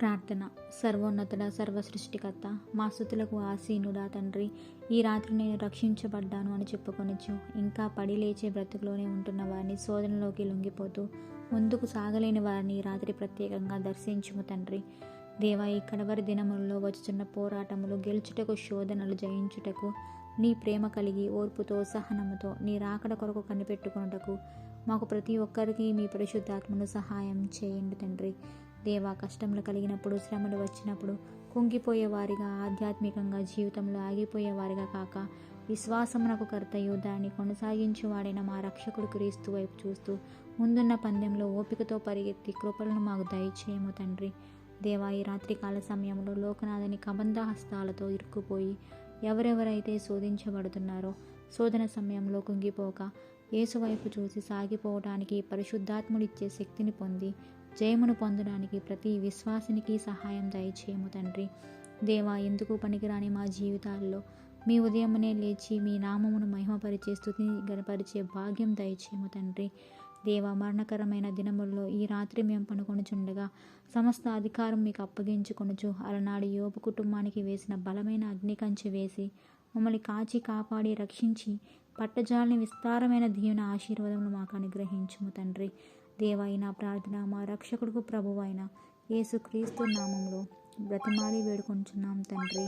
ప్రార్థన. సర్వోన్నతుడ, సర్వసృష్టికర్త, మా స్తుతులకు ఆసీనుడా తండ్రి, ఈ రాత్రి నేను రక్షించబడ్డాను అని చెప్పుకొనొచ్చు. ఇంకా పడి లేచే బ్రతుకులోనే ఉంటున్న వారిని, శోధనలోకి లొంగిపోతూ ముందుకు సాగలేని వారిని ఈ రాత్రి ప్రత్యేకంగా దర్శించుము తండ్రి. దేవా, ఈ కడవరి దినములలో వచ్చుచున్న పోరాటములు గెలుచుటకు, శోధనలు జయించుటకు నీ ప్రేమ కలిగి ఓర్పుతో, సహనముతో నీ రాకడ కొరకు కనిపెట్టుకొనుటకు మాకు ప్రతి ఒక్కరికి మీ పరిశుద్ధాత్మను సహాయం చేయండి తండ్రి. దేవా, కష్టములు కలిగినప్పుడు, శ్రమలు వచ్చినప్పుడు కుంగిపోయే వారిగా, ఆధ్యాత్మికంగా జీవితంలో ఆగిపోయేవారిగా కాక, విశ్వాసమునకు కర్తయు దాన్ని కొనసాగించువాడైన మా రక్షకుడు క్రీస్తు వైపు చూస్తూ ముందున్న పందెంలో ఓపికతో పరిగెత్తి కృపలను మాకు దయచేయము తండ్రి. దేవా, ఈ రాత్రికాల సమయంలో లోకనాథని కబంధ హస్తాలతో ఇరుక్కుపోయి ఎవరెవరైతే శోధించబడుతున్నారో, శోధన సమయంలో కుంగిపోక యేసు వైపు చూసి సాగిపోవడానికి పరిశుద్ధాత్ముడిచ్చే శక్తిని పొంది జయమును పొందడానికి ప్రతి విశ్వాసినికి సహాయం దయచేయము తండ్రి. దేవా, ఎందుకు పనికిరాని మా జీవితాల్లో మీ ఉదయమునే లేచి మీ నామమును మహిమపరిచే, స్తుతిని గనపరిచే భాగ్యం దయచేయము తండ్రి. దేవా, మరణకరమైన దినముల్లో ఈ రాత్రి మేము పనుకొనుచుండగా సమస్త అధికారం మీకు అప్పగించుకొనుచు, అలనాడు యోబు కుటుంబానికి వేసిన బలమైన అగ్నికంచె వేసి మమ్మల్ని కాచి కాపాడి రక్షించి పట్టజాలని విస్తారమైన దీవెన ఆశీర్వాదములు మాకు అనుగ్రహించుము తండ్రి. దేవా, ఈ నా ప్రార్థన మా రక్షకుడుకు ప్రభువైన యేసు క్రీస్తు నామములో బ్రతిమాలి వేడుకొంచున్నాం తండ్రి.